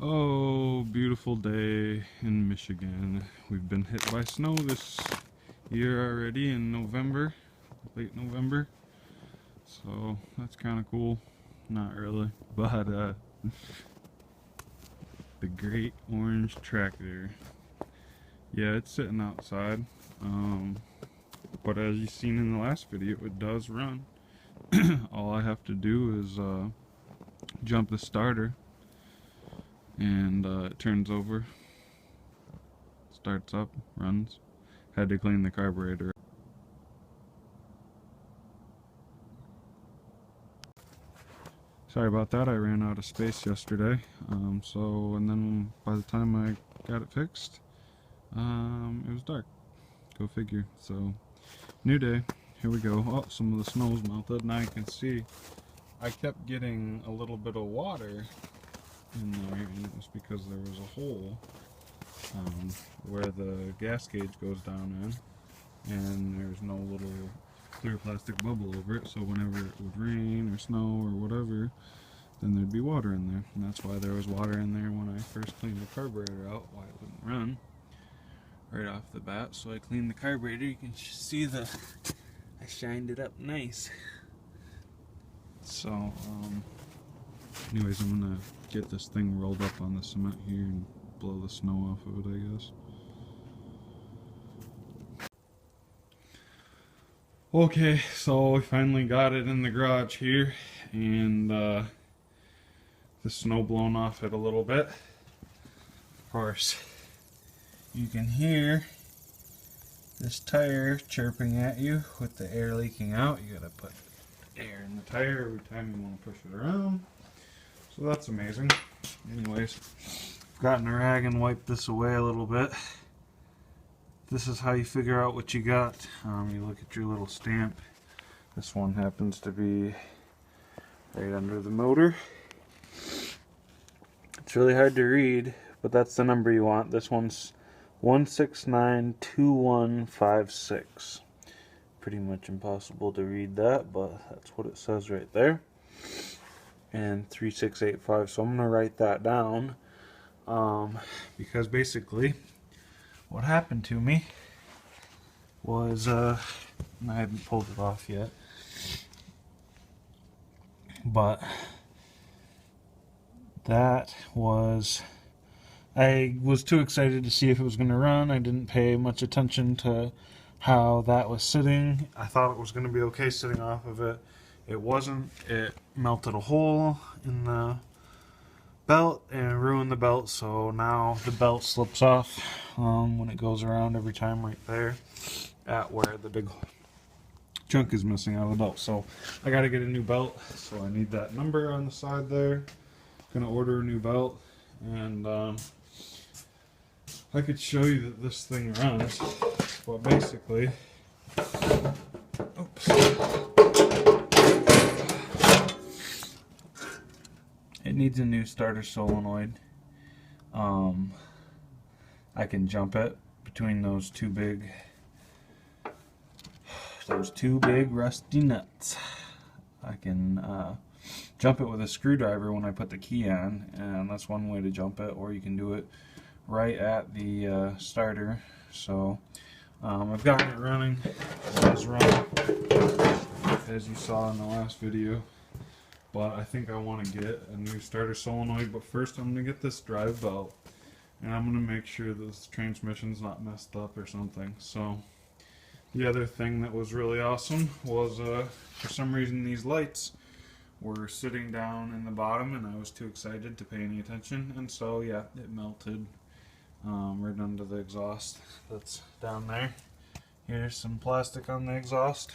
Oh, beautiful day in Michigan. We've been hit by snow this year already in November, late November. So that's kind of cool. Not really, but the Great Orange Tractor. Yeah, it's sitting outside. But as you've seen in the last video, it does run. All I have to do is jump the starter, and it turns over, starts up, runs. Had to clean the carburetor. Sorry about that, I ran out of space yesterday. And then by the time I got it fixed, it was dark. Go figure. So, new day. Here we go. Oh, some of the snow's melted. Now you can see I kept getting a little bit of water in there, and it was because there was a hole where the gas gauge goes down in, and there's no little clear plastic bubble over it, so whenever it would rain or snow or whatever, then there'd be water in there. And that's why there was water in there when I first cleaned the carburetor out, why it wouldn't run right off the bat. So I cleaned the carburetor. You can see I shined it up nice. So anyways, I'm gonna get this thing rolled up on the cement here and blow the snow off of it, I guess. Okay, so we finally got it in the garage here, and the snow blown off it a little bit. Of course, you can hear this tire chirping at you with the air leaking out. You gotta put air in the tire every time you want to push it around. So that's amazing. Anyways, I've gotten a rag and wiped this away a little bit. This is how you figure out what you got. You look at your little stamp. This one happens to be right under the motor. It's really hard to read, but that's the number you want. This one's 1692156. Pretty much impossible to read that, but that's what it says right there. And 3685, so I'm going to write that down, because basically what happened to me was, I haven't pulled it off yet, but that was, I was too excited to see if it was going to run. I didn't pay much attention to how that was sitting. I thought it was going to be okay sitting off of it. It wasn't. It melted a hole in the belt and ruined the belt, so now the belt slips off when it goes around every time right there at where the big chunk is missing out of the belt. So I got to get a new belt, so I need that number on the side there. Gonna order a new belt, and I could show you that this thing runs, but basically, oops, it needs a new starter solenoid. I can jump it between those two big rusty nuts. I can jump it with a screwdriver when I put the key on, and that's one way to jump it, or you can do it right at the starter. So I've gotten it running. It does run, as you saw in the last video, but I think I want to get a new starter solenoid. But first I'm going to get this drive belt, and I'm going to make sure this transmission's not messed up or something. So the other thing that was really awesome was for some reason these lights were sitting down in the bottom, and I was too excited to pay any attention, and so yeah, it melted right under the exhaust that's down there. Here's some plastic on the exhaust,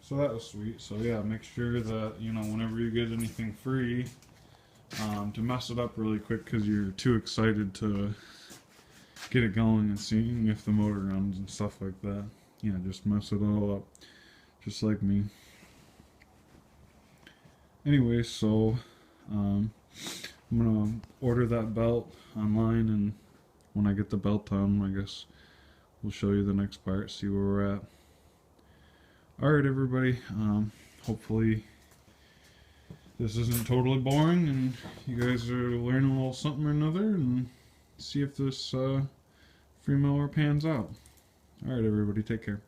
so that was sweet. So yeah, make sure that, you know, whenever you get anything free, to mess it up really quick because you're too excited to get it going and seeing if the motor runs and stuff like that. Yeah, just mess it all up, just like me. Anyway, so I'm gonna order that belt online, and when I get the belt on, I guess we'll show you the next part, see where we're at. Alright everybody, hopefully this isn't totally boring and you guys are learning a little something or another, and see if this free mower pans out. Alright everybody, take care.